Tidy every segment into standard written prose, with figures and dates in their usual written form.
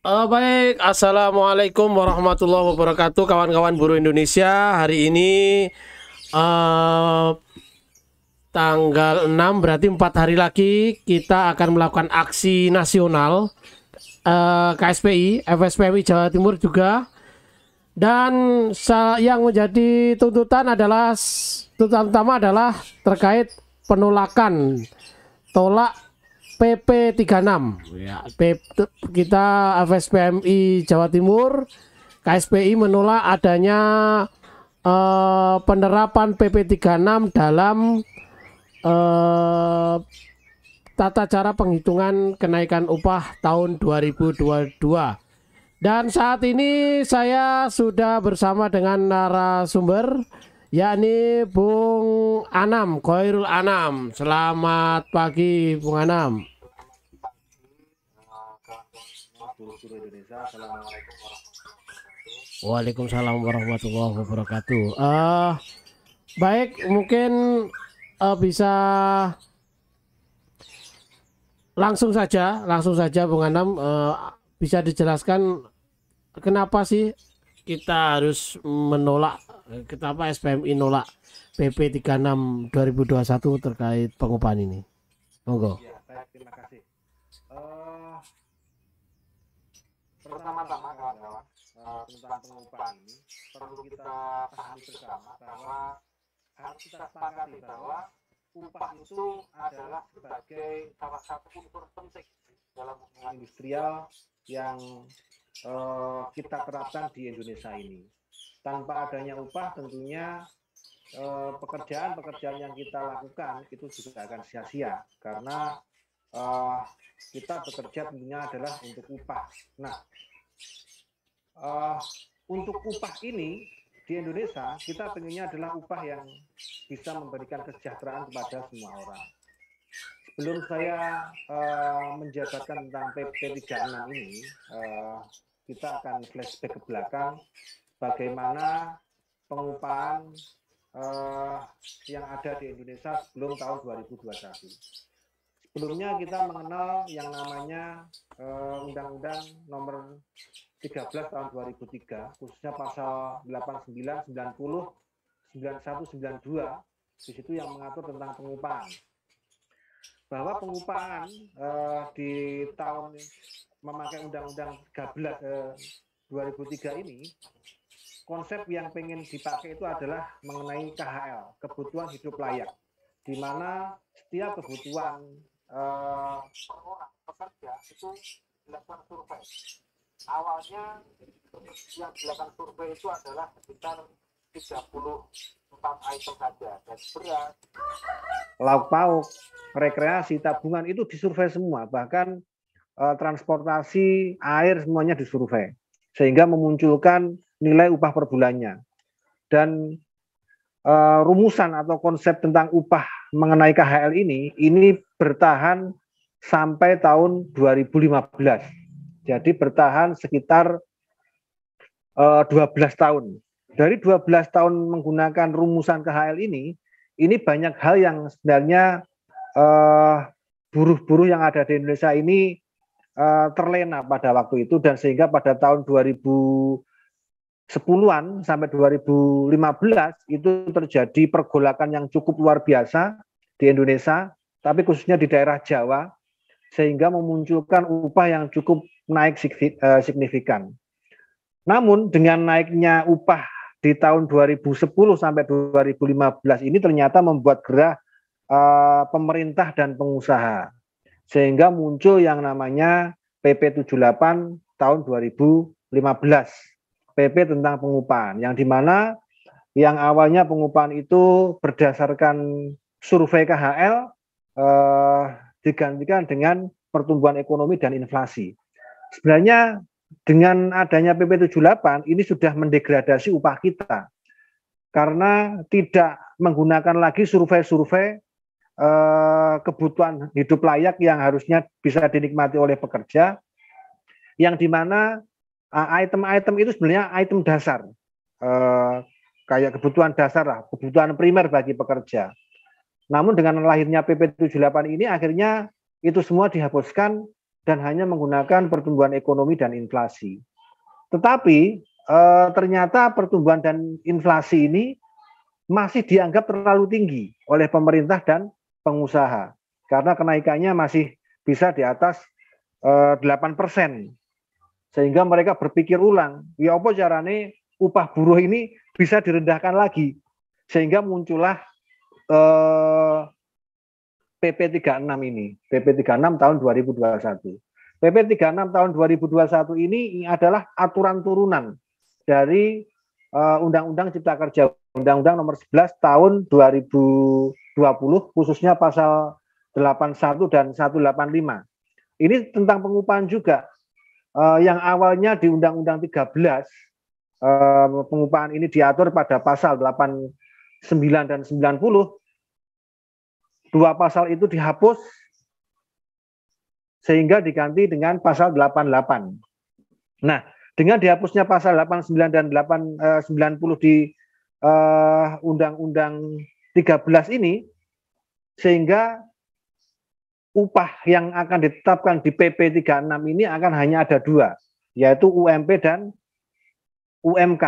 Baik, Assalamualaikum warahmatullahi wabarakatuh, kawan-kawan buruh Indonesia. Hari ini eh, tanggal 6, berarti 4 hari lagi kita akan melakukan aksi nasional KSPI, FSPMI Jawa Timur juga. Dan yang menjadi tuntutan utama adalah terkait penolakan tolak PP 36 ya, kita FSPMI Jawa Timur KSPI menolak adanya penerapan PP 36 dalam tata cara penghitungan kenaikan upah tahun 2022. Dan saat ini saya sudah bersama dengan narasumber, yakni Bung Anam, Khairul Anam. Selamat pagi, Bung Anam. Waalaikumsalam warahmatullahi wabarakatuh. Baik, mungkin bisa langsung saja, Bung Anam, bisa dijelaskan kenapa sih kita harus menolak, kenapa SPMI nolak PP 36 2021 terkait pengupahan ini? Monggo. Ya, terima kasih. Pertama-tama kawan-kawan, tentang pengupahan ini perlu kita pahami bersama bahwa harus kita sepakati bahwa upah itu adalah sebagai salah satu unsur penting dalam hubungan industrial yang kita terapkan di Indonesia ini. Tanpa adanya upah tentunya pekerjaan-pekerjaan yang kita lakukan itu juga akan sia-sia karena kita bekerja tentunya adalah untuk upah. Nah, untuk upah ini di Indonesia kita pengennya adalah upah yang bisa memberikan kesejahteraan kepada semua orang. Sebelum saya menjabarkan tentang PP 36 ini, kita akan flashback ke belakang bagaimana pengupahan yang ada di Indonesia sebelum tahun 2021. Sebelumnya kita mengenal yang namanya Undang-Undang Nomor 13 tahun 2003, khususnya pasal 89, 90, 91, 92, di situ yang mengatur tentang pengupahan. Bahwa pengupahan di tahun memakai Undang-Undang 13 2003 ini, konsep yang pengen dipakai itu adalah mengenai KHL, kebutuhan hidup layak, di mana setiap kebutuhan orang pekerja itu dilakukan survei. Awalnya yang dilakukan survei itu adalah sekitar 34 item saja, dan beras, lauk pauk, rekreasi, tabungan itu disurvei semua, bahkan transportasi, air semuanya disurvei, sehingga memunculkan nilai upah per bulannya. Dan rumusan atau konsep tentang upah mengenai KHL ini bertahan sampai tahun 2015. Jadi bertahan sekitar 12 tahun. Dari 12 tahun menggunakan rumusan KHL ini banyak hal yang sebenarnya buruh-buruh yang ada di Indonesia ini terlena pada waktu itu, dan sehingga pada tahun 2010-an sampai 2015 itu terjadi pergolakan yang cukup luar biasa di Indonesia, tapi khususnya di daerah Jawa, sehingga memunculkan upah yang cukup naik signifikan. Namun dengan naiknya upah di tahun 2010 sampai 2015 ini ternyata membuat gerah pemerintah dan pengusaha, sehingga muncul yang namanya PP 78 tahun 2015, PP tentang pengupahan, yang dimana yang awalnya pengupahan itu berdasarkan survei KHL digantikan dengan pertumbuhan ekonomi dan inflasi. Sebenarnya dengan adanya PP 78 ini sudah mendegradasi upah kita, karena tidak menggunakan lagi survei-survei kebutuhan hidup layak yang harusnya bisa dinikmati oleh pekerja, yang dimana item-item itu sebenarnya item dasar, kayak kebutuhan dasar lah, kebutuhan primer bagi pekerja. Namun dengan lahirnya PP 78 ini akhirnya itu semua dihapuskan dan hanya menggunakan pertumbuhan ekonomi dan inflasi. Tetapi ternyata pertumbuhan dan inflasi ini masih dianggap terlalu tinggi oleh pemerintah dan pengusaha karena kenaikannya masih bisa di atas 8%. Sehingga mereka berpikir ulang, ya apa caranya upah buruh ini bisa direndahkan lagi. Sehingga muncullah PP 36 ini, PP 36 tahun 2021. PP 36 tahun 2021 ini adalah aturan turunan dari Undang-Undang Cipta Kerja, Undang-Undang Nomor 11 tahun 2020, khususnya pasal 81 dan 185. Ini tentang pengupahan juga. Yang awalnya di Undang-Undang 13, pengupahan ini diatur pada pasal 89 dan 90. Dua pasal itu dihapus sehingga diganti dengan pasal 88. Nah, dengan dihapusnya pasal 89 dan 90 di Undang-Undang 13 ini, sehingga upah yang akan ditetapkan di PP 36 ini akan hanya ada dua, yaitu UMP dan UMK.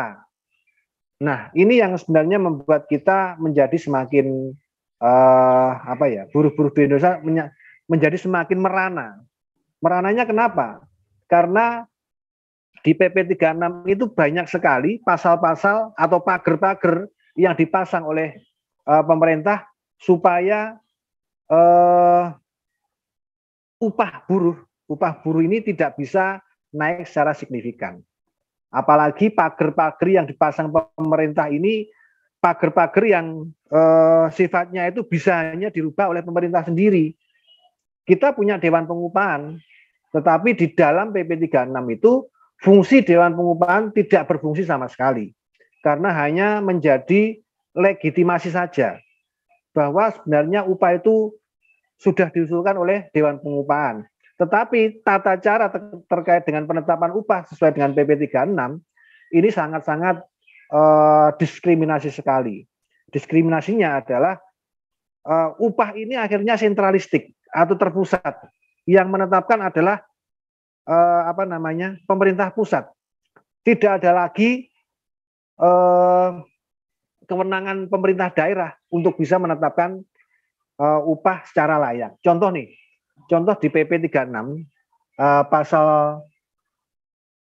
Nah, ini yang sebenarnya membuat kita menjadi semakin buruh-buruh di Indonesia menjadi semakin merana. Merananya kenapa? Karena di PP 36 itu banyak sekali pasal-pasal atau pager-pager yang dipasang oleh pemerintah supaya upah buruh ini tidak bisa naik secara signifikan. Apalagi pager-pager yang dipasang pemerintah ini pager-pager yang sifatnya itu bisa hanya dirubah oleh pemerintah sendiri. Kita punya Dewan Pengupahan, tetapi di dalam PP 36 itu fungsi Dewan Pengupahan tidak berfungsi sama sekali. Karena hanya menjadi legitimasi saja bahwa sebenarnya upah itu sudah diusulkan oleh Dewan Pengupahan. Tetapi tata cara terkait dengan penetapan upah sesuai dengan PP 36 ini sangat-sangat diskriminasi sekali. Diskriminasinya adalah upah ini akhirnya sentralistik atau terpusat. Yang menetapkan adalah pemerintah pusat. Tidak ada lagi kewenangan pemerintah daerah untuk bisa menetapkan upah secara layak. Contoh di PP 36 pasal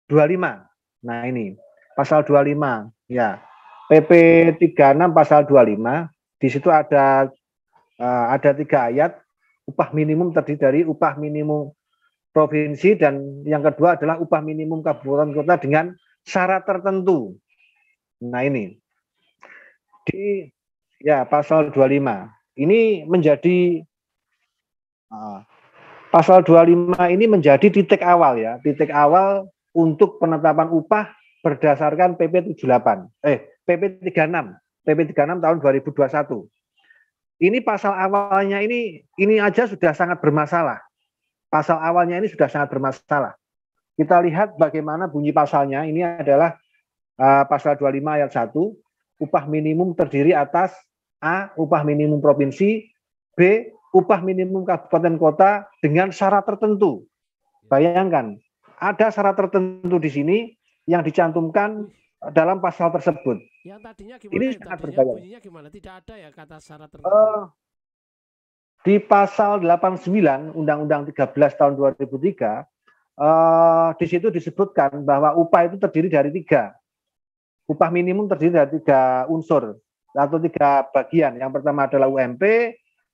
25. Nah ini pasal 25 ya. PP 36 pasal 25, di situ ada 3 ayat. Upah minimum terdiri dari upah minimum provinsi dan yang kedua adalah upah minimum kabupaten kota dengan syarat tertentu. Nah ini di pasal 25 ini menjadi pasal 25 ini menjadi titik awal untuk penetapan upah berdasarkan PP 36 tahun 2021. Ini pasal awalnya ini aja sudah sangat bermasalah. Pasal awalnya ini sudah sangat bermasalah. Kita lihat bagaimana bunyi pasalnya. Ini adalah pasal 25 ayat 1, upah minimum terdiri atas A, upah minimum provinsi, B, upah minimum kabupaten kota dengan syarat tertentu. Bayangkan, ada syarat tertentu di sini yang dicantumkan dalam pasal tersebut. Yang tadinya gimana? Ini sangat berbahaya. Bunyinya gimana? Tidak ada ya kata syarat tertentu. Di pasal 89 Undang-Undang 13 tahun 2003, di situ disebutkan bahwa upah itu terdiri dari 3. Upah minimum terdiri dari 3 unsur atau 3 bagian. Yang pertama adalah UMP,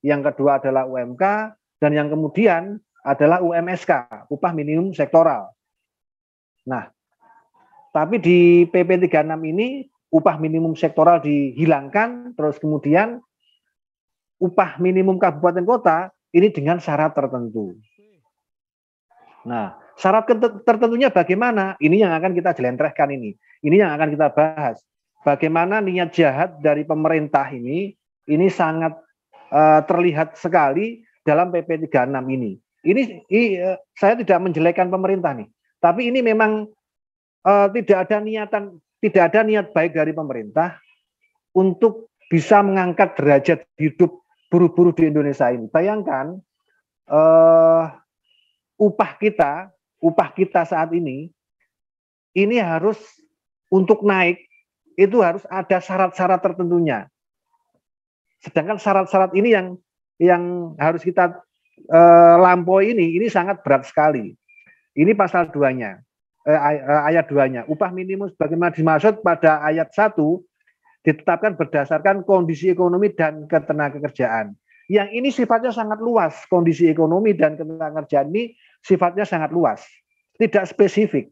yang kedua adalah UMK, dan yang kemudian adalah UMSK, upah minimum sektoral. Nah, tapi di PP 36 ini upah minimum sektoral dihilangkan, terus kemudian upah minimum kabupaten kota ini dengan syarat tertentu. Nah, syarat tertentunya bagaimana? Ini yang akan kita jelentrehkan ini. Ini yang akan kita bahas. Bagaimana niat jahat dari pemerintah ini sangat terlihat sekali dalam PP 36 ini. Ini saya tidak menjelekkan pemerintah nih, tapi ini memang tidak ada niat baik dari pemerintah untuk bisa mengangkat derajat hidup buruh-buruh di Indonesia ini. Bayangkan upah kita saat ini harus untuk naik itu harus ada syarat-syarat tertentunya. Sedangkan syarat-syarat ini yang harus kita lampaui ini sangat berat sekali. Ini pasal 2-nya, ayat 2-nya. Upah minimum sebagaimana dimaksud pada ayat 1 ditetapkan berdasarkan kondisi ekonomi dan ketenagakerjaan. Yang ini sifatnya sangat luas, kondisi ekonomi dan ketenagakerjaan ini sifatnya sangat luas, tidak spesifik.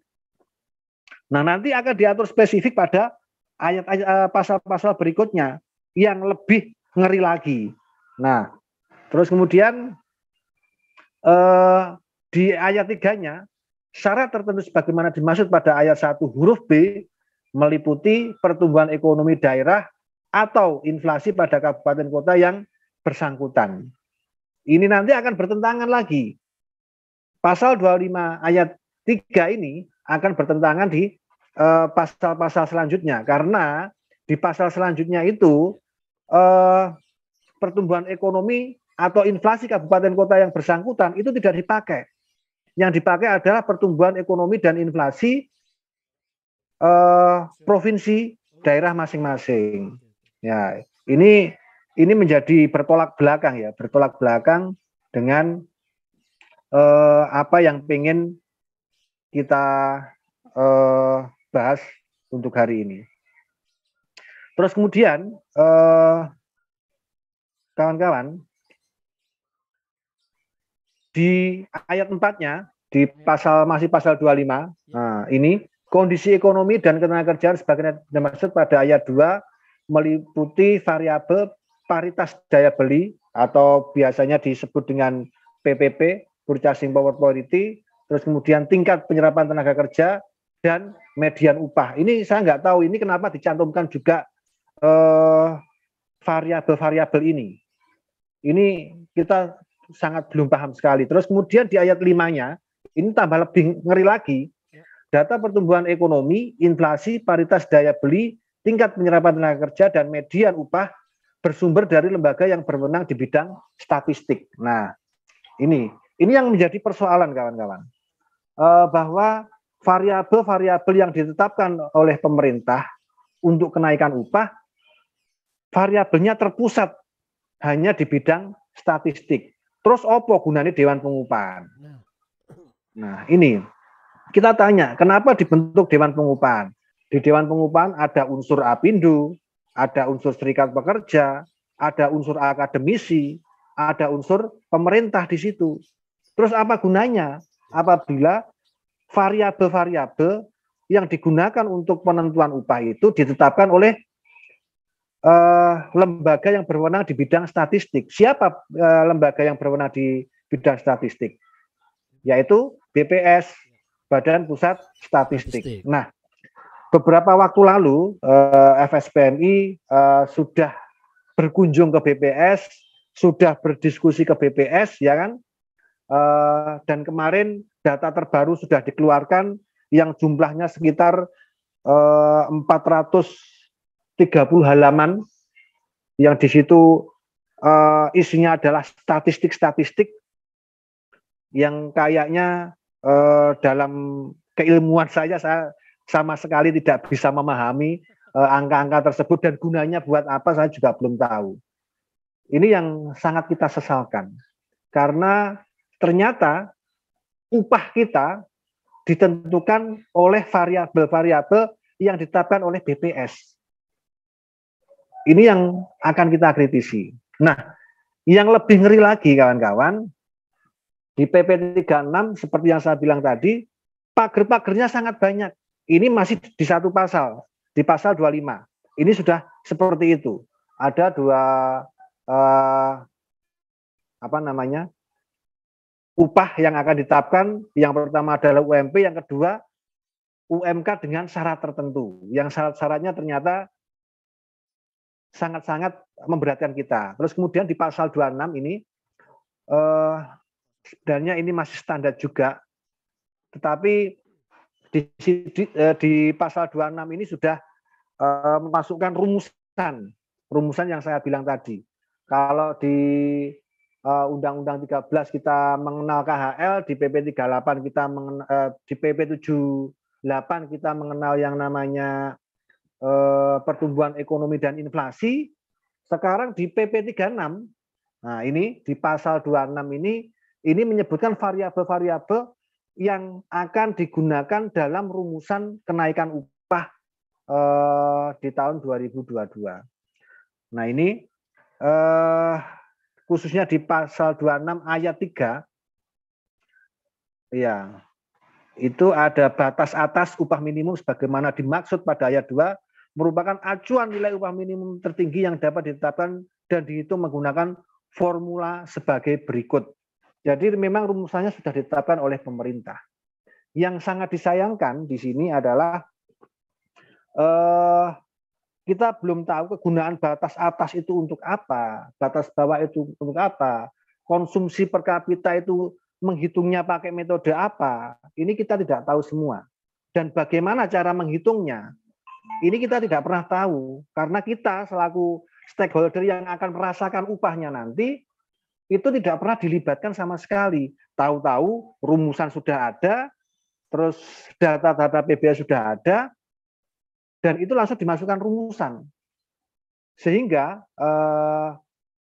Nah, nanti akan diatur spesifik pada ayat-ayat pasal-pasal berikutnya yang lebih ngeri lagi. Nah, terus kemudian di ayat 3-nya syarat tertentu sebagaimana dimaksud pada ayat 1 huruf B meliputi pertumbuhan ekonomi daerah atau inflasi pada kabupaten kota yang bersangkutan. Ini nanti akan bertentangan lagi. Pasal 25 ayat 3 ini akan bertentangan di pasal-pasal selanjutnya, karena di pasal selanjutnya itu pertumbuhan ekonomi atau inflasi kabupaten kota yang bersangkutan itu tidak dipakai. Yang dipakai adalah pertumbuhan ekonomi dan inflasi provinsi daerah masing-masing. Ya, ini menjadi bertolak belakang dengan apa yang pengen kita bahas untuk hari ini. Terus kemudian kawan-kawan, di ayat 4-nya di masih pasal 25, nah ini kondisi ekonomi dan ketenagakerjaan sebagaimana dimaksud pada ayat 2 meliputi variabel paritas daya beli atau biasanya disebut dengan PPP, Purchasing Power Parity, terus kemudian tingkat penyerapan tenaga kerja dan median upah. Ini saya nggak tahu ini kenapa dicantumkan juga variabel-variabel ini. Ini kita sangat belum paham sekali. Terus kemudian di ayat 5-nya ini tambah lebih ngeri lagi. Data pertumbuhan ekonomi, inflasi, paritas daya beli, tingkat penyerapan tenaga kerja dan median upah bersumber dari lembaga yang berwenang di bidang statistik. Nah, ini yang menjadi persoalan kawan-kawan. Bahwa variabel-variabel yang ditetapkan oleh pemerintah untuk kenaikan upah, variabelnya terpusat hanya di bidang statistik. Terus apa gunanya Dewan Pengupahan? Nah, ini kita tanya, kenapa dibentuk Dewan Pengupahan? Di Dewan Pengupahan ada unsur Apindo, ada unsur serikat pekerja, ada unsur akademisi, ada unsur pemerintah di situ. Terus apa gunanya apabila variabel-variabel yang digunakan untuk penentuan upah itu ditetapkan oleh lembaga yang berwenang di bidang statistik? Siapa lembaga yang berwenang di bidang statistik? Yaitu BPS, Badan Pusat Statistik. Nah, beberapa waktu lalu FSPMI sudah berkunjung ke BPS, sudah berdiskusi ke BPS, ya kan? Dan kemarin data terbaru sudah dikeluarkan yang jumlahnya sekitar 430 halaman, yang di situ isinya adalah statistik-statistik yang kayaknya dalam keilmuan saya sama sekali tidak bisa memahami angka-angka tersebut dan gunanya buat apa saya juga belum tahu. Ini yang sangat kita sesalkan, karena ternyata upah kita ditentukan oleh variabel-variabel yang ditetapkan oleh BPS. Ini yang akan kita kritisi. Nah, yang lebih ngeri lagi kawan-kawan, di PP 36 seperti yang saya bilang tadi, pager-pagernya sangat banyak. Ini masih di satu pasal, di pasal 25. Ini sudah seperti itu. Ada dua upah yang akan ditetapkan. Yang pertama adalah UMP, yang kedua UMK dengan syarat tertentu. Yang syarat-syaratnya ternyata sangat-sangat memberatkan kita. Terus kemudian di pasal 26 ini sebenarnya ini masih standar juga, tetapi di pasal 26 ini sudah memasukkan rumusan yang saya bilang tadi. Kalau di Undang-Undang 13 kita mengenal KHL, di PP 38 kita mengenal, di PP 78 kita mengenal yang namanya pertumbuhan ekonomi dan inflasi. Sekarang di PP 36, nah ini di pasal 26 ini menyebutkan variabel-variabel yang akan digunakan dalam rumusan kenaikan upah di tahun 2022. Nah ini khususnya di pasal 26 ayat 3, ya, itu ada batas atas upah minimum sebagaimana dimaksud pada ayat 2, merupakan acuan nilai upah minimum tertinggi yang dapat ditetapkan dan dihitung menggunakan formula sebagai berikut. Jadi memang rumusannya sudah ditetapkan oleh pemerintah. Yang sangat disayangkan di sini adalah kita belum tahu kegunaan batas atas itu untuk apa, batas bawah itu untuk apa, konsumsi per kapita itu menghitungnya pakai metode apa, ini kita tidak tahu semua. Dan bagaimana cara menghitungnya, ini kita tidak pernah tahu, karena kita selaku stakeholder yang akan merasakan upahnya nanti, itu tidak pernah dilibatkan sama sekali. Tahu-tahu rumusan sudah ada, terus data-data PBS sudah ada, dan itu langsung dimasukkan rumusan. Sehingga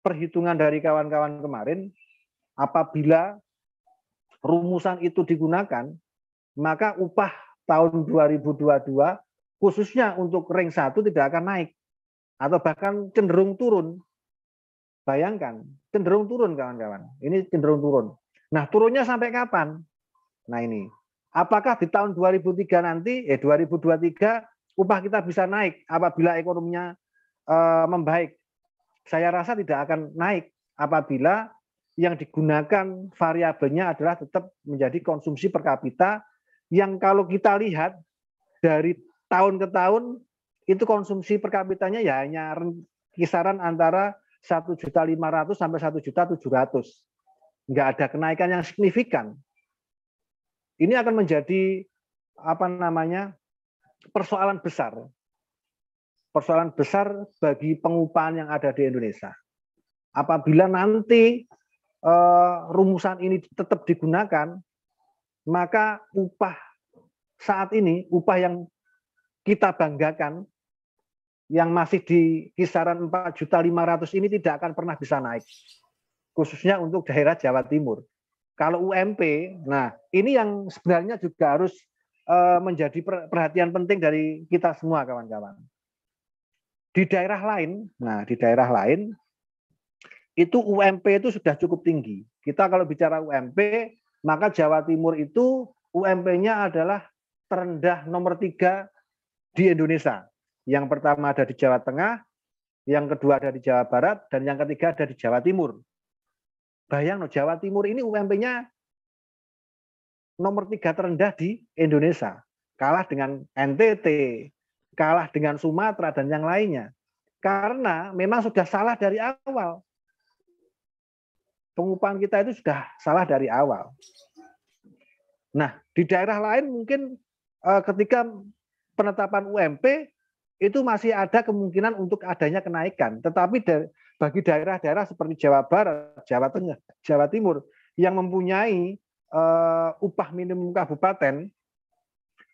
perhitungan dari kawan-kawan kemarin, apabila rumusan itu digunakan, maka upah tahun 2022 khususnya untuk ring 1 tidak akan naik atau bahkan cenderung turun. Bayangkan, cenderung turun kawan-kawan. Ini cenderung turun. Nah, turunnya sampai kapan? Nah, ini. Apakah di tahun 2003 nanti 2023 upah kita bisa naik apabila ekonominya membaik? Saya rasa tidak akan naik apabila yang digunakan variabelnya adalah tetap menjadi konsumsi per kapita yang kalau kita lihat dari tahun ke tahun itu konsumsi per kapitanya ya hanya kisaran antara 1.500.000 sampai 1.700.000. Nggak ada kenaikan yang signifikan. Ini akan menjadi persoalan besar bagi pengupahan yang ada di Indonesia. Apabila nanti rumusan ini tetap digunakan, maka upah saat ini, upah yang kita banggakan, yang masih di kisaran 4.500.000 ini tidak akan pernah bisa naik, khususnya untuk daerah Jawa Timur. Kalau UMP, nah ini yang sebenarnya juga harus menjadi perhatian penting dari kita semua kawan-kawan. Di daerah lain, itu UMP itu sudah cukup tinggi. Kita kalau bicara UMP, maka Jawa Timur itu UMP-nya adalah terendah nomor 3 di Indonesia. Yang pertama ada di Jawa Tengah, yang kedua ada di Jawa Barat, dan yang ketiga ada di Jawa Timur. Bayang, Jawa Timur ini UMP-nya nomor 3 terendah di Indonesia. Kalah dengan NTT, kalah dengan Sumatera, dan yang lainnya. Karena memang sudah salah dari awal. Pengupahan kita itu sudah salah dari awal. Nah, di daerah lain mungkin ketika penetapan UMP, itu masih ada kemungkinan untuk adanya kenaikan. Tetapi bagi daerah-daerah seperti Jawa Barat, Jawa Tengah, Jawa Timur yang mempunyai upah minimum kabupaten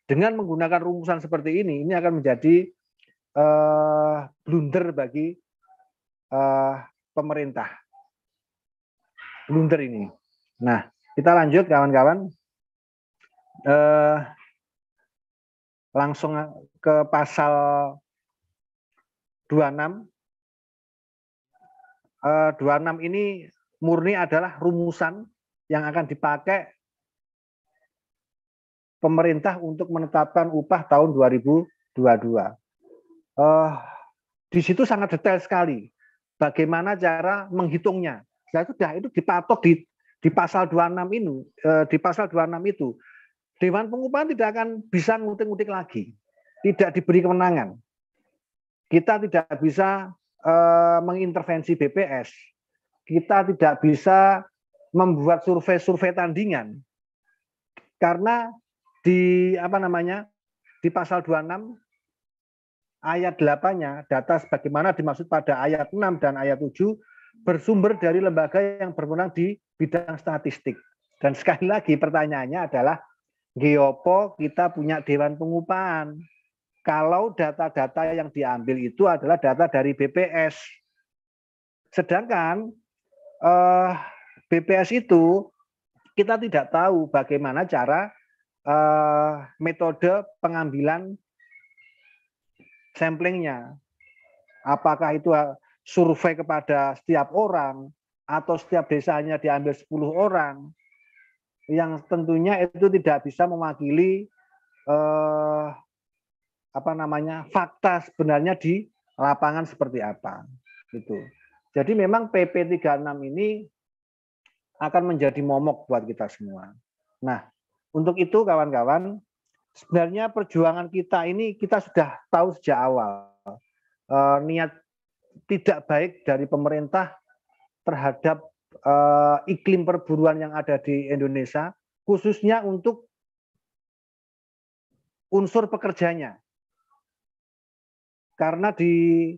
dengan menggunakan rumusan seperti ini akan menjadi blunder bagi pemerintah. Blunder ini. Nah, kita lanjut kawan-kawan. Langsung ke pasal 26. 26 ini murni adalah rumusan yang akan dipakai pemerintah untuk menetapkan upah tahun 2022. Di situ sangat detail sekali bagaimana cara menghitungnya. Nah, itu dipatok di pasal 26 ini, di pasal 26 itu. Dewan Pengupahan tidak akan bisa ngutik-ngutik lagi. Tidak diberi kewenangan. Kita tidak bisa mengintervensi BPS. Kita tidak bisa membuat survei-survei tandingan. Karena di pasal 26 ayat 8-nya data sebagaimana dimaksud pada ayat 6 dan ayat 7 bersumber dari lembaga yang berwenang di bidang statistik. Dan sekali lagi pertanyaannya adalah, geopo kita punya Dewan Pengupahan? Kalau data-data yang diambil itu adalah data dari BPS. Sedangkan BPS itu kita tidak tahu bagaimana cara metode pengambilan samplingnya. Apakah itu survei kepada setiap orang atau setiap desanya diambil 10 orang, yang tentunya itu tidak bisa mewakili fakta sebenarnya di lapangan seperti apa. Gitu. Jadi memang PP 36 ini akan menjadi momok buat kita semua. Nah, untuk itu kawan-kawan, sebenarnya perjuangan kita ini kita sudah tahu sejak awal. Niat tidak baik dari pemerintah terhadap iklim perburuan yang ada di Indonesia, khususnya untuk unsur pekerjanya. Karena di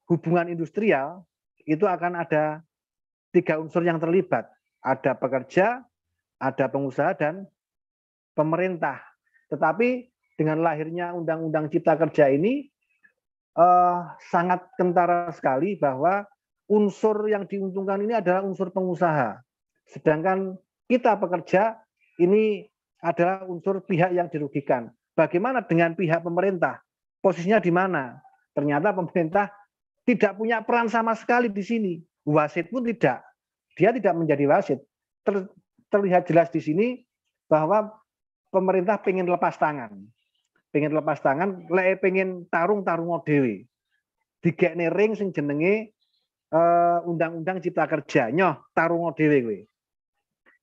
hubungan industrial itu akan ada 3 unsur yang terlibat. Ada pekerja, ada pengusaha, dan pemerintah. Tetapi dengan lahirnya Undang-Undang Cipta Kerja ini sangat kentara sekali bahwa unsur yang diuntungkan ini adalah unsur pengusaha. Sedangkan kita pekerja ini adalah unsur pihak yang dirugikan. Bagaimana dengan pihak pemerintah? Posisinya di mana? Ternyata pemerintah tidak punya peran sama sekali di sini. Wasit pun tidak. Dia tidak menjadi wasit. Terlihat jelas di sini bahwa pemerintah pengen lepas tangan. Pengen tarung dhewe. Digekne ring sing jenenge Undang-Undang Cipta Kerja, nyoh tarung dhewe kowe.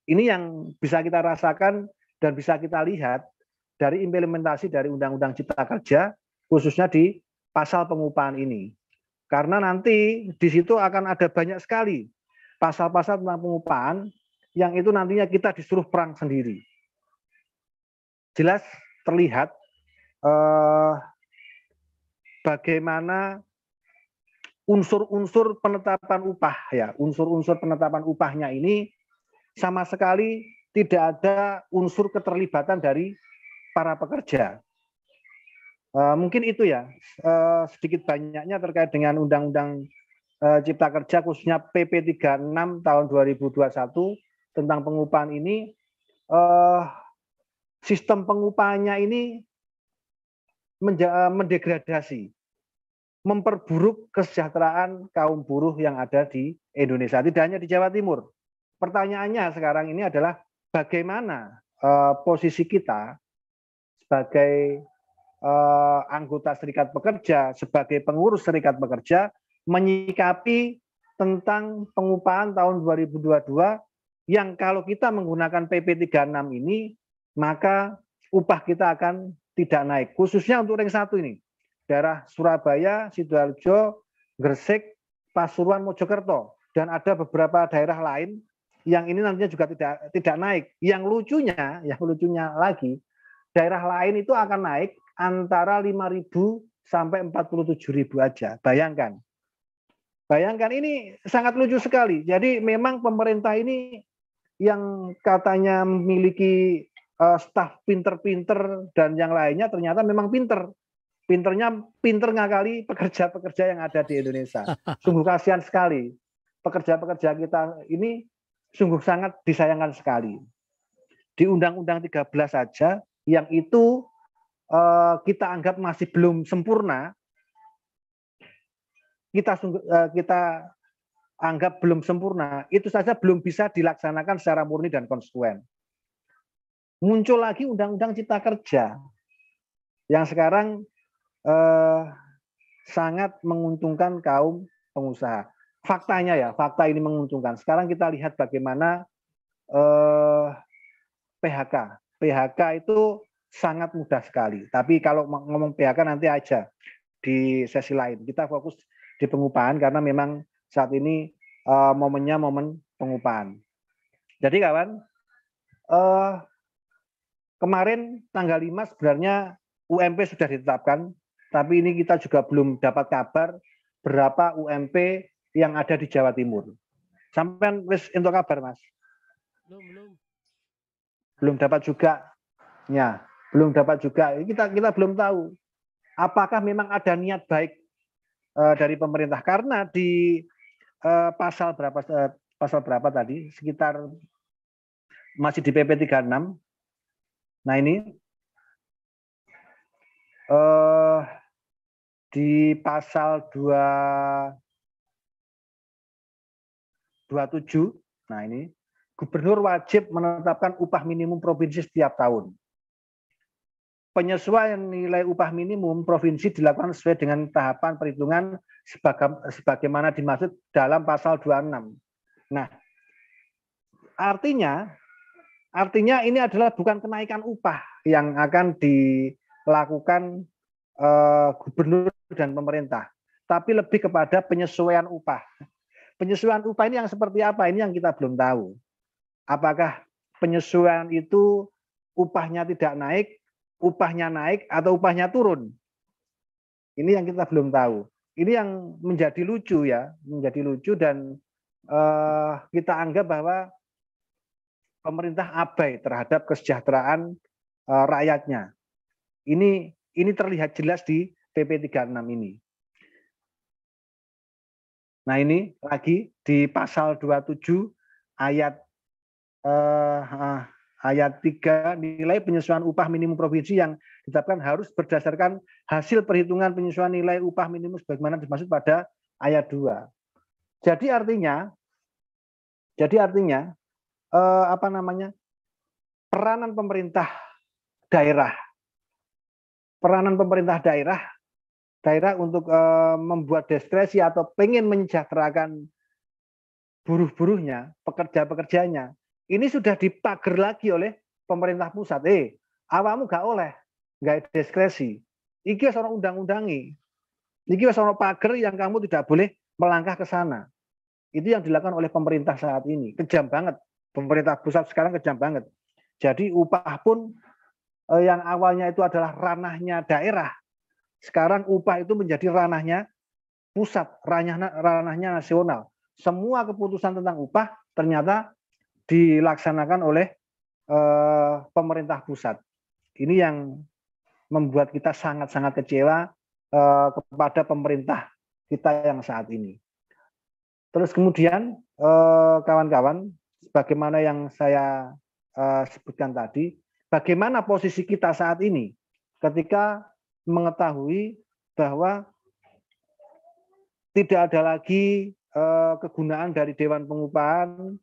Ini yang bisa kita rasakan dan bisa kita lihat dari implementasi dari Undang-Undang Cipta Kerja, khususnya di pasal pengupahan ini. Karena nanti di situ akan ada banyak sekali pasal-pasal tentang pengupahan yang itu nantinya kita disuruh perang sendiri. Jelas terlihat bagaimana unsur-unsur penetapan upah ya, unsur-unsur penetapan upahnya ini sama sekali tidak ada unsur keterlibatan dari para pekerja. Mungkin itu ya sedikit banyaknya terkait dengan Undang-Undang Cipta Kerja khususnya PP 36 tahun 2021 tentang pengupahan ini. Sistem pengupahannya ini mendegradasi, memperburuk kesejahteraan kaum buruh yang ada di Indonesia, tidak hanya di Jawa Timur. Pertanyaannya sekarang ini adalah bagaimana posisi kita sebagai anggota serikat pekerja, sebagai pengurus serikat pekerja, menyikapi tentang pengupahan tahun 2022 yang kalau kita menggunakan PP 36 ini, maka upah kita akan tidak naik. Khususnya untuk ring 1 ini, daerah Surabaya, Sidoarjo, Gresik, Pasuruan, Mojokerto, dan ada beberapa daerah lain yang ini nantinya juga tidak naik. Yang lucunya lagi, daerah lain itu akan naik antara 5.000 sampai 47.000 aja. Bayangkan ini sangat lucu sekali. Jadi memang pemerintah ini yang katanya memiliki staf pinter-pinter dan yang lainnya ternyata memang pinter ngakali pekerja-pekerja yang ada di Indonesia. Sungguh kasihan sekali. Pekerja-pekerja kita ini sungguh sangat disayangkan sekali. Di Undang-Undang 13 saja yang itu kita anggap masih belum sempurna, kita anggap belum sempurna, itu saja belum bisa dilaksanakan secara murni dan konsekuen. Muncul lagi Undang-Undang Cipta Kerja yang sekarang sangat menguntungkan kaum pengusaha. Faktanya ya, fakta ini menguntungkan. Sekarang kita lihat bagaimana PHK. PHK itu sangat mudah sekali. Tapi kalau ngomong PHK nanti aja di sesi lain. Kita fokus di pengupahan karena memang saat ini momennya momen pengupahan. Jadi kawan, kemarin tanggal 5 sebenarnya UMP sudah ditetapkan, tapi ini kita juga belum dapat kabar berapa UMP yang ada di Jawa Timur. Sampai wis entuk kabar, Mas? Belum dapat juga. Ya, belum dapat juga. Kita belum tahu apakah memang ada niat baik dari pemerintah, karena di pasal berapa tadi, sekitar masih di PP 36. Nah, ini di pasal 27, nah ini, gubernur wajib menetapkan upah minimum provinsi setiap tahun. Penyesuaian nilai upah minimum provinsi dilakukan sesuai dengan tahapan perhitungan sebagaimana dimaksud dalam pasal 26. Nah, artinya ini adalah bukan kenaikan upah yang akan dilakukan gubernur dan pemerintah, tapi lebih kepada penyesuaian upah. Penyesuaian upah ini yang seperti apa? Ini yang kita belum tahu. Apakah penyesuaian itu upahnya tidak naik, upahnya naik, atau upahnya turun? Ini yang kita belum tahu. Ini yang menjadi lucu ya, menjadi lucu, dan kita anggap bahwa pemerintah abai terhadap kesejahteraan rakyatnya. Ini terlihat jelas di PP 36 ini. Nah, ini lagi di pasal 27 ayat 3, nilai penyesuaian upah minimum provinsi yang ditetapkan harus berdasarkan hasil perhitungan penyesuaian nilai upah minimum sebagaimana dimaksud pada ayat 2. Jadi artinya peranan pemerintah daerah untuk membuat diskresi atau pengen menyejahterakan buruh-buruhnya, pekerja-pekerjanya, ini sudah dipager lagi oleh pemerintah pusat. Awakmu nggak diskresi. Iki wis ana undang-undangi. Iki wis ana pager yang kamu tidak boleh melangkah ke sana. Itu yang dilakukan oleh pemerintah saat ini. Kejam banget. Pemerintah pusat sekarang kejam banget. Jadi upah pun yang awalnya itu adalah ranahnya daerah, sekarang upah itu menjadi ranahnya pusat, ranahnya nasional. Semua keputusan tentang upah ternyata dilaksanakan oleh pemerintah pusat. Ini yang membuat kita sangat-sangat kecewa kepada pemerintah kita yang saat ini. Terus kemudian kawan-kawan, sebagaimana yang saya sebutkan tadi, bagaimana posisi kita saat ini ketika mengetahui bahwa tidak ada lagi kegunaan dari Dewan Pengupahan,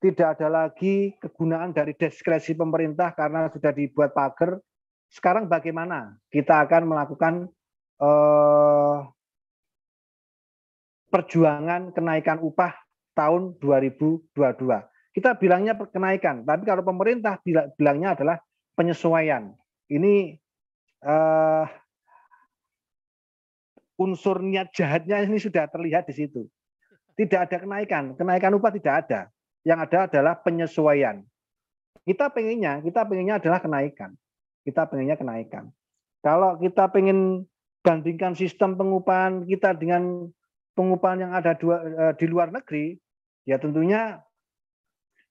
tidak ada lagi kegunaan dari diskresi pemerintah karena sudah dibuat pager. Sekarang bagaimana kita akan melakukan perjuangan kenaikan upah tahun 2022? Kita bilangnya kenaikan, tapi kalau pemerintah bilangnya adalah penyesuaian. Ini unsur niat jahatnya ini sudah terlihat di situ. Tidak ada kenaikan upah tidak ada. Yang ada adalah penyesuaian. Kita pengennya adalah kenaikan. Kalau kita pengen bandingkan sistem pengupahan kita dengan pengupahan yang ada di luar negeri, ya tentunya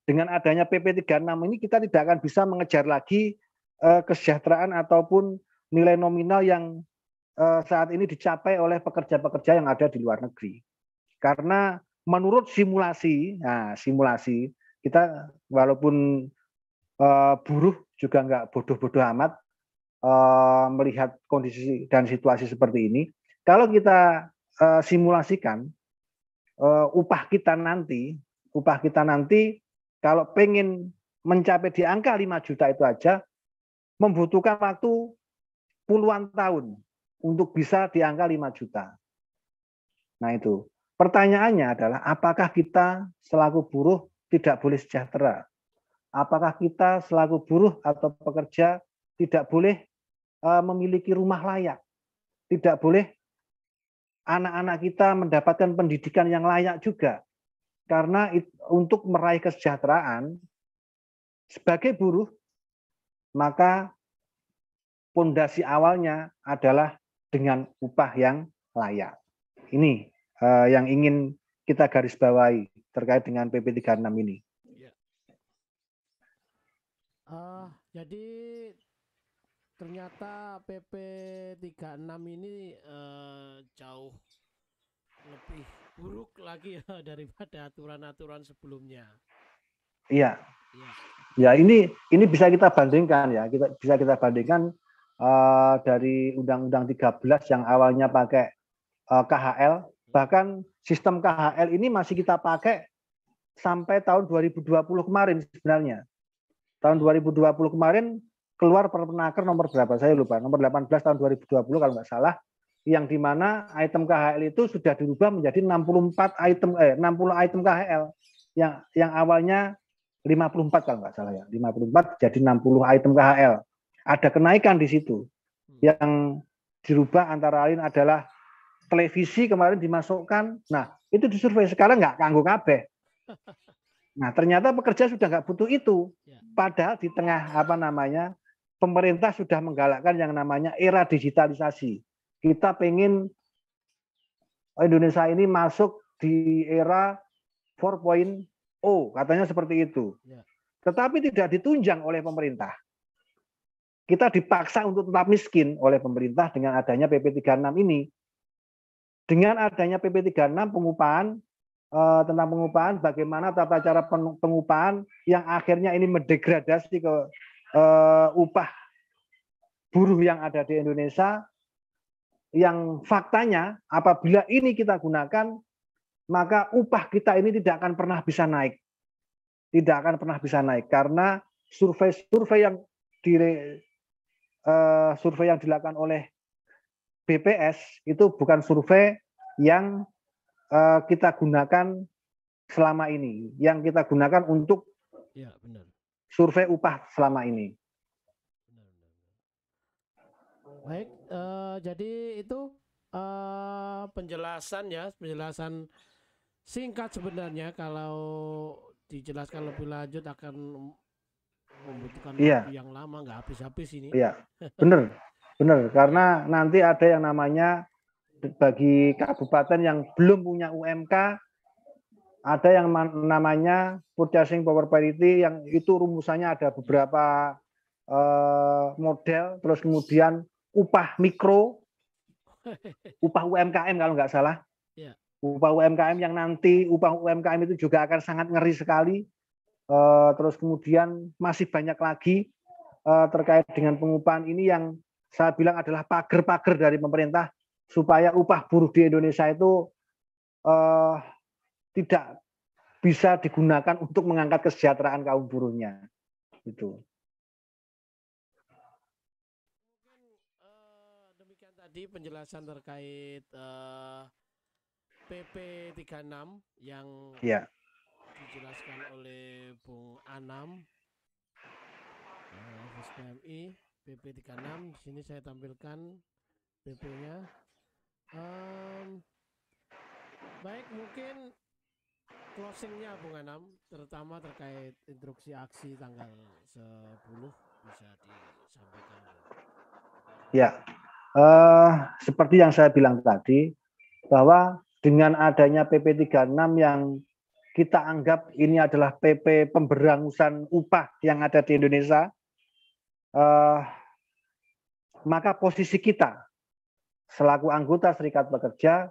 dengan adanya PP 36 ini kita tidak akan bisa mengejar lagi kesejahteraan ataupun nilai nominal yang saat ini dicapai oleh pekerja-pekerja yang ada di luar negeri. Karena menurut simulasi kita walaupun buruh juga nggak bodoh-bodoh amat melihat kondisi dan situasi seperti ini. Kalau kita simulasikan upah kita nanti kalau pengen mencapai di angka 5 juta itu aja membutuhkan waktu puluhan tahun untuk bisa di angka 5 juta. Nah itu. Pertanyaannya adalah apakah kita selaku buruh tidak boleh sejahtera? Apakah kita selaku buruh atau pekerja tidak boleh memiliki rumah layak? Tidak boleh anak-anak kita mendapatkan pendidikan yang layak juga? Karena untuk meraih kesejahteraan sebagai buruh, maka pondasi awalnya adalah dengan upah yang layak. Ini yang ingin kita garis bawahi terkait dengan PP 36 ini. Jadi ternyata PP 36 ini jauh lebih buruk lagi ya daripada aturan-aturan sebelumnya. Iya. Ya, ini bisa kita bandingkan ya. Bisa kita bandingkan dari Undang-Undang 13 yang awalnya pakai KHL, bahkan sistem KHL ini masih kita pakai sampai tahun 2020 kemarin sebenarnya. Tahun 2020 kemarin keluar Permenaker nomor berapa? Saya lupa. Nomor 18 tahun 2020 kalau nggak salah, yang di mana item KHL itu sudah dirubah menjadi 60 item KHL yang awalnya 54 kalau nggak salah ya. 54 jadi 60 item KHL. Ada kenaikan di situ. Yang dirubah antara lain adalah televisi kemarin dimasukkan. Nah, itu disurvei sekarang nggak kanggo kabeh. Nah, ternyata pekerja sudah nggak butuh itu. Padahal di tengah pemerintah sudah menggalakkan yang namanya era digitalisasi. Kita pengen Indonesia ini masuk di era 4.0, katanya seperti itu. Tetapi tidak ditunjang oleh pemerintah. Kita dipaksa untuk tetap miskin oleh pemerintah dengan adanya PP 36 ini. Dengan adanya PP 36 pengupahan, tentang pengupahan, bagaimana tata cara pengupahan yang akhirnya ini mendegradasi ke upah buruh yang ada di Indonesia, yang faktanya apabila ini kita gunakan, maka upah kita ini tidak akan pernah bisa naik. Tidak akan pernah bisa naik, karena survei yang dilakukan oleh BPS itu bukan survei yang kita gunakan selama ini, yang kita gunakan untuk survei upah selama ini. Baik, jadi itu penjelasan singkat sebenarnya. Kalau dijelaskan lebih lanjut akan membutuhkan waktu yang lama, nggak habis-habis ini. Iya, benar, karena nanti ada yang namanya bagi kabupaten yang belum punya UMK, ada yang namanya purchasing power parity, yang itu rumusannya ada beberapa model, terus kemudian upah mikro, upah UMKM kalau nggak salah, upah UMKM yang nanti upah UMKM itu juga akan sangat ngeri sekali. Terus kemudian masih banyak lagi terkait dengan pengupahan ini yang saya bilang adalah pagar-pagar dari pemerintah supaya upah buruh di Indonesia itu tidak bisa digunakan untuk mengangkat kesejahteraan kaum buruhnya. Itu. Demikian tadi penjelasan terkait PP 36 yang dijelaskan oleh Bung Anam, FSPMI. PP 36 di sini saya tampilkan PP-nya. Baik, mungkin closingnya Bung Anam, terutama terkait instruksi aksi tanggal 10 bisa disampaikan. Ya, seperti yang saya bilang tadi, bahwa dengan adanya PP 36 yang kita anggap ini adalah PP pemberangusan upah yang ada di Indonesia, maka posisi kita selaku anggota serikat pekerja,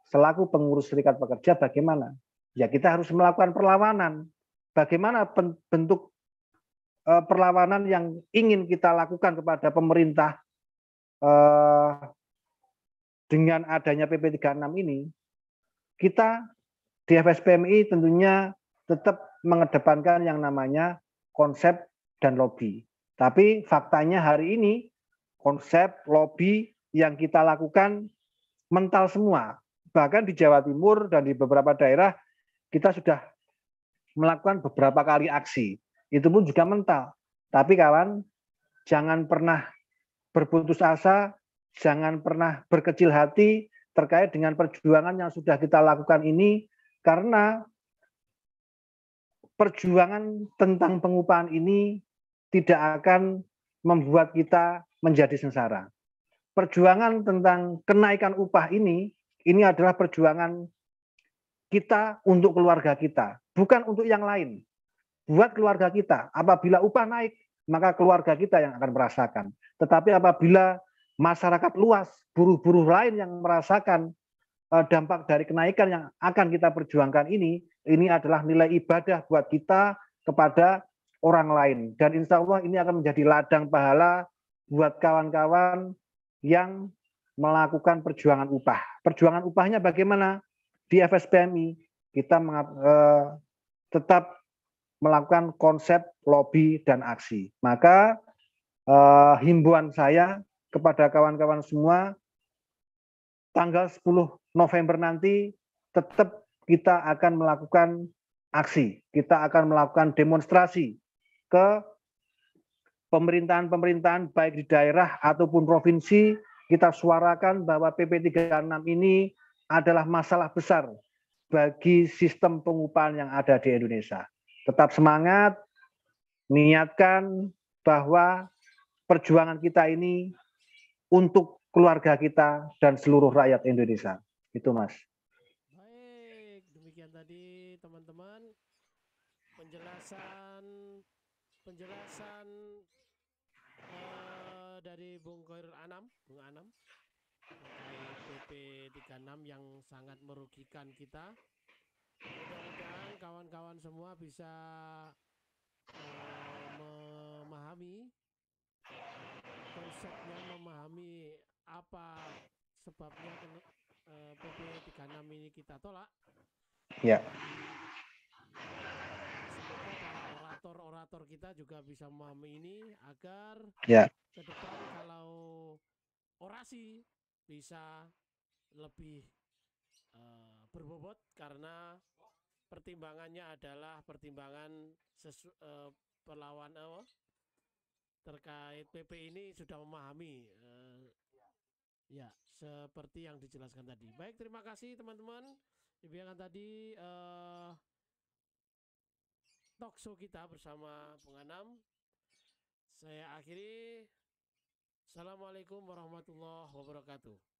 selaku pengurus serikat pekerja bagaimana? Ya, kita harus melakukan perlawanan. Bagaimana bentuk perlawanan yang ingin kita lakukan kepada pemerintah dengan adanya PP 36 ini? Kita di FSPMI tentunya tetap mengedepankan yang namanya konsep dan lobby. Tapi faktanya hari ini konsep lobby yang kita lakukan mental semua. Bahkan di Jawa Timur dan di beberapa daerah kita sudah melakukan beberapa kali aksi. Itu pun juga mental. Tapi kawan, jangan pernah berputus asa, jangan pernah berkecil hati terkait dengan perjuangan yang sudah kita lakukan ini, karena perjuangan tentang pengupahan ini tidak akan membuat kita menjadi sengsara. Perjuangan tentang kenaikan upah ini adalah perjuangan kita untuk keluarga kita, bukan untuk yang lain. Buat keluarga kita, apabila upah naik, maka keluarga kita yang akan merasakan. Tetapi apabila masyarakat luas, buruh-buruh lain yang merasakan dampak dari kenaikan yang akan kita perjuangkan ini adalah nilai ibadah buat kita kepada orang lain. Dan insya Allah ini akan menjadi ladang pahala buat kawan-kawan yang melakukan perjuangan upah. Perjuangan upahnya bagaimana? Di FSPMI kita tetap melakukan konsep lobby dan aksi. Maka himbauan saya kepada kawan-kawan semua, tanggal 10 November nanti tetap kita akan melakukan aksi, kita akan melakukan demonstrasi ke pemerintahan-pemerintahan baik di daerah ataupun provinsi. Kita suarakan bahwa PP 36 ini adalah masalah besar bagi sistem pengupahan yang ada di Indonesia. Tetap semangat, niatkan bahwa perjuangan kita ini untuk keluarga kita dan seluruh rakyat Indonesia. Itu, Mas. Baik, demikian tadi teman-teman penjelasan dari Bung Khairul Anam, Bung Anam, terkait PP 36 yang sangat merugikan kita. Mudah-mudahan kawan-kawan semua bisa memahami konsepnya, memahami apa sebabnya PP 36 ini kita tolak. Ya. Semoga para orator-orator kita juga bisa memahami ini agar ke depan kalau orasi bisa lebih berbobot, karena pertimbangannya adalah pertimbangan perlawan terkait PP ini sudah memahami ya seperti yang dijelaskan tadi. Baik, terima kasih teman-teman. Demikian tadi talk show kita bersama Bung Anam. Saya akhiri. Assalamualaikum warahmatullahi wabarakatuh.